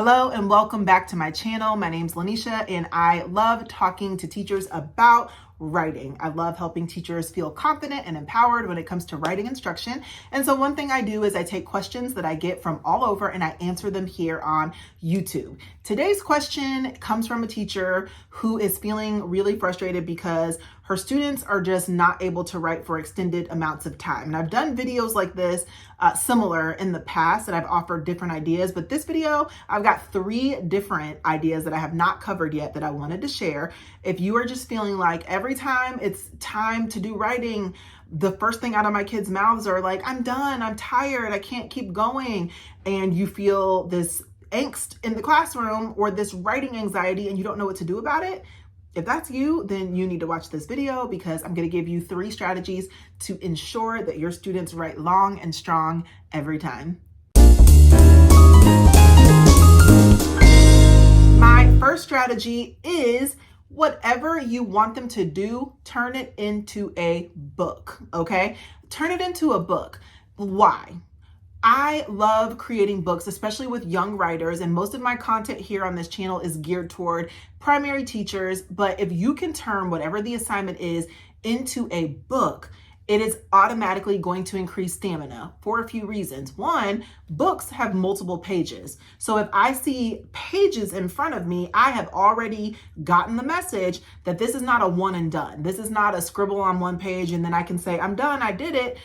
Hello and welcome back to my channel. My name's Lanisha and I love talking to teachers about writing. I love helping teachers feel confident and empowered when it comes to writing instruction. And so one thing I do is I take questions that I get from all over and I answer them here on YouTube. Today's question comes from a teacher who is feeling really frustrated because her students are just not able to write for extended amounts of time. And I've done videos like this similar in the past and I've offered different ideas, but this video, I've got 3 different ideas that I have not covered yet that I wanted to share. If you are just feeling like every time it's time to do writing, the first thing out of my kids' mouths are like, I'm done, I'm tired, I can't keep going. And you feel this angst in the classroom or this writing anxiety and you don't know what to do about it. If that's you, then you need to watch this video because I'm going to give you 3 strategies to ensure that your students write long and strong every time. My first strategy is whatever you want them to do, turn it into a book, okay? Turn it into a book. Why? I love creating books, especially with young writers, and most of my content here on this channel is geared toward primary teachers, but if you can turn whatever the assignment is into a book, it is automatically going to increase stamina for a few reasons. One, books have multiple pages. So if I see pages in front of me, I have already gotten the message that this is not a one and done. This is not a scribble on one page and then I can say, I'm done, I did it.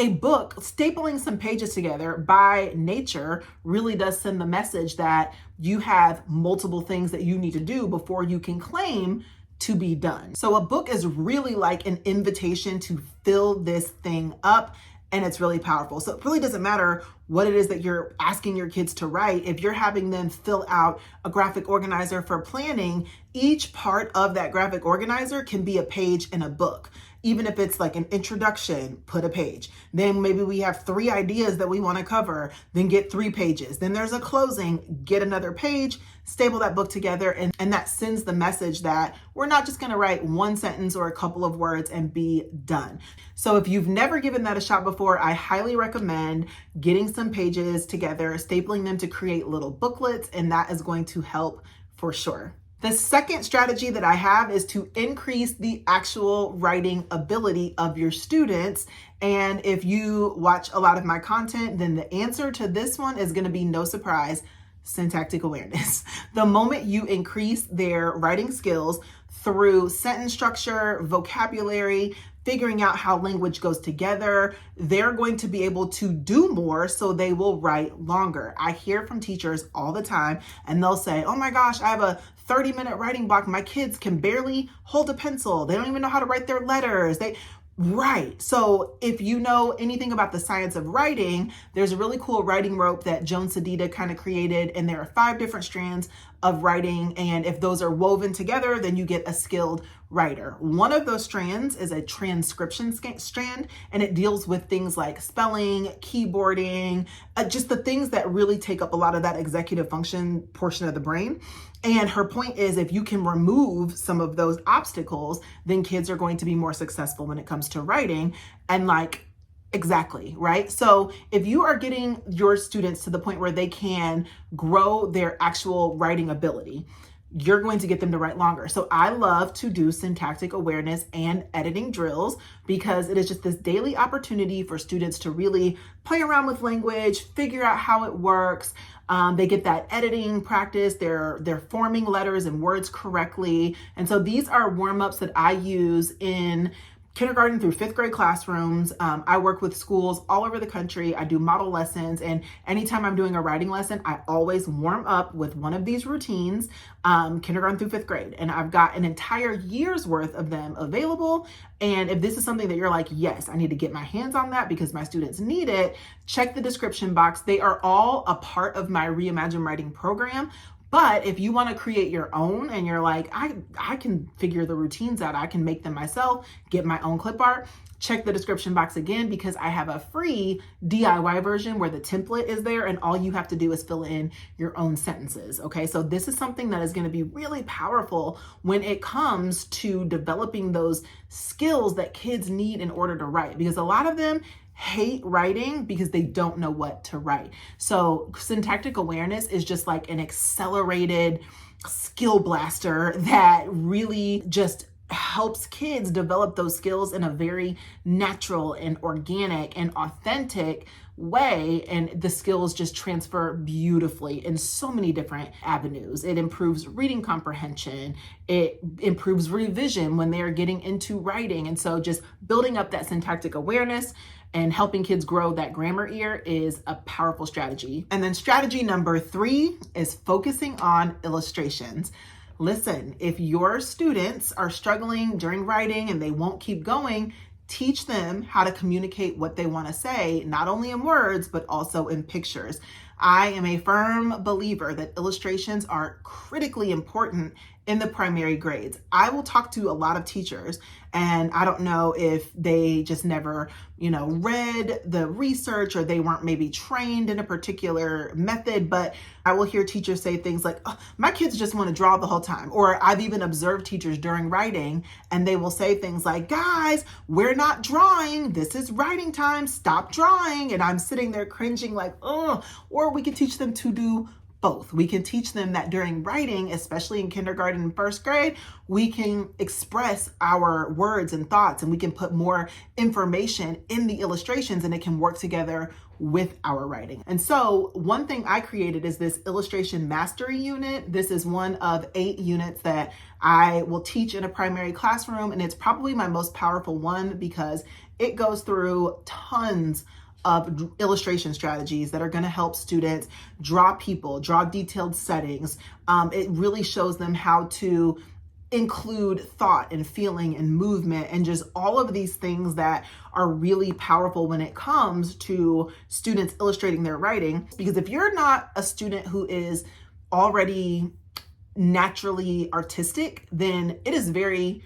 A book, stapling some pages together by nature really does send the message that you have multiple things that you need to do before you can claim to be done. So a book is really like an invitation to fill this thing up, and it's really powerful. So it really doesn't matter what it is that you're asking your kids to write. If you're having them fill out a graphic organizer for planning, each part of that graphic organizer can be a page in a book. Even if it's like an introduction, put a page. Then maybe we have 3 ideas that we want to cover, then get 3 pages. Then there's a closing, get another page, staple that book together, and that sends the message that we're not just going to write one sentence or a couple of words and be done. So if you've never given that a shot before, I highly recommend getting some pages together, stapling them to create little booklets, and that is going to help for sure. The second strategy that I have is to increase the actual writing ability of your students. And if you watch a lot of my content, then the answer to this one is going to be no surprise: syntactic awareness. The moment you increase their writing skills through sentence structure, vocabulary, figuring out how language goes together, they're going to be able to do more, so they will write longer. I hear from teachers all the time and they'll say, oh my gosh, I have a 30-minute writing block. My kids can barely hold a pencil. They don't even know how to write their letters. Right. So if you know anything about the science of writing, there's a really cool writing rope that Joan Sedita kind of created, and there are 5 different strands of writing, and if those are woven together, then you get a skilled writer. One of those strands is a transcription strand, and it deals with things like spelling, keyboarding, just the things that really take up a lot of that executive function portion of the brain. And her point is, if you can remove some of those obstacles, then kids are going to be more successful when it comes to writing. And exactly, right? So if you are getting your students to the point where they can grow their actual writing ability, you're going to get them to write longer. So I love to do syntactic awareness and editing drills because it is just this daily opportunity for students to really play around with language, figure out how it works. They get that editing practice. They're forming letters and words correctly. And so these are warm-ups that I use in kindergarten through 5th grade classrooms. I work with schools all over the country. I do model lessons, and anytime I'm doing a writing lesson, I always warm up with one of these routines, kindergarten through 5th grade. And I've got an entire year's worth of them available. And if this is something that you're like, yes, I need to get my hands on that because my students need it, check the description box. They are all a part of my Reimagine Writing program. But if you want to create your own and you're like, I can figure the routines out, I can make them myself, get my own clip art, check the description box again because I have a free DIY version where the template is there and all you have to do is fill in your own sentences. Okay, so this is something that is going to be really powerful when it comes to developing those skills that kids need in order to write, because a lot of them hate writing because they don't know what to write. So syntactic awareness is just like an accelerated skill blaster that really just helps kids develop those skills in a very natural and organic and authentic way, and the skills just transfer beautifully in so many different avenues. It improves reading comprehension, it improves revision when they are getting into writing, and so just building up that syntactic awareness and helping kids grow that grammar ear is a powerful strategy. And then strategy number 3 is focusing on illustrations. Listen, if your students are struggling during writing and they won't keep going, teach them how to communicate what they want to say, not only in words, but also in pictures. I am a firm believer that illustrations are critically important in the primary grades. I will talk to a lot of teachers, and I don't know if they just never, read the research, or they weren't maybe trained in a particular method, but I will hear teachers say things like, oh, my kids just want to draw the whole time. Or I've even observed teachers during writing, and they will say things like, guys, we're not drawing. This is writing time. Stop drawing. And I'm sitting there cringing like, oh. Or we could teach them to do both. We can teach them that during writing, especially in kindergarten and first grade, we can express our words and thoughts, and we can put more information in the illustrations, and it can work together with our writing. And so one thing I created is this illustration mastery unit. This is one of 8 units that I will teach in a primary classroom, and it's probably my most powerful one because it goes through tons of illustration strategies that are going to help students draw people, draw detailed settings. It really shows them how to include thought and feeling and movement and just all of these things that are really powerful when it comes to students illustrating their writing. Because if you're not a student who is already naturally artistic, then it is very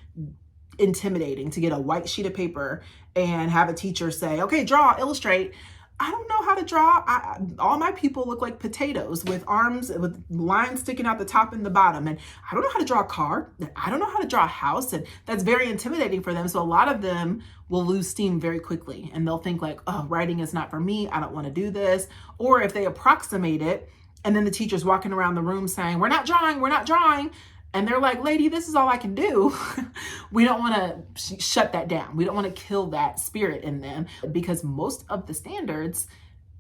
intimidating to get a white sheet of paper and have a teacher say, okay, draw, illustrate. I don't know how to draw. All my people look like potatoes with arms, with lines sticking out the top and the bottom. And I don't know how to draw a car. I don't know how to draw a house. And that's very intimidating for them. So a lot of them will lose steam very quickly. And they'll think like, oh, writing is not for me. I don't want to do this. Or if they approximate it, and then the teacher's walking around the room saying, we're not drawing. And they're like, lady, this is all I can do. We don't want to shut that down. We don't want to kill that spirit in them, because most of the standards,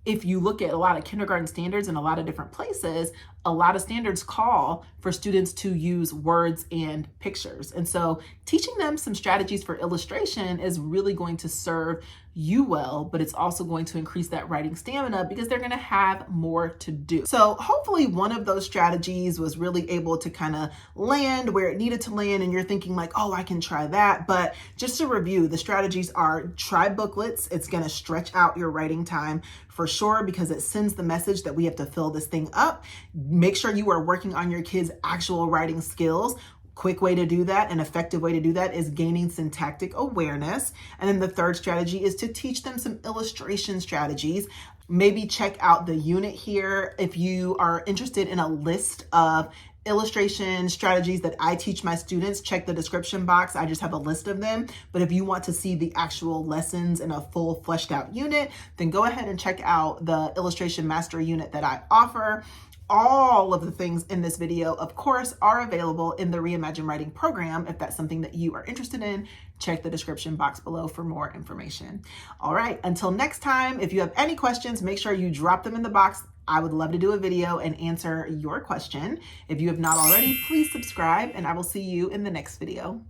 if you look at a lot of kindergarten standards in a lot of different places, a lot of standards call for students to use words and pictures. And so teaching them some strategies for illustration is really going to serve you well, but it's also going to increase that writing stamina because they're going to have more to do. So hopefully one of those strategies was really able to kind of land where it needed to land, and you're thinking like, oh, I can try that. But just to review, the strategies are: try booklets. It's going to stretch out your writing time for sure because it sends the message that we have to fill this thing up. Make sure you are working on your kids' actual writing skills. Quick way to do that, an effective way to do that, is gaining syntactic awareness. And then the third strategy is to teach them some illustration strategies. Maybe check out the unit here if you are interested in a list of illustration strategies that I teach my students. Check the description box. I just have a list of them. But if you want to see the actual lessons in a full fleshed out unit, then go ahead and check out the illustration mastery unit that I offer. All of the things in this video, of course, are available in the Reimagine Writing program. If that's something that you are interested in, check the description box below for more information. All right, until next time, if you have any questions, make sure you drop them in the box. I would love to do a video and answer your question. If you have not already, please subscribe, and I will see you in the next video.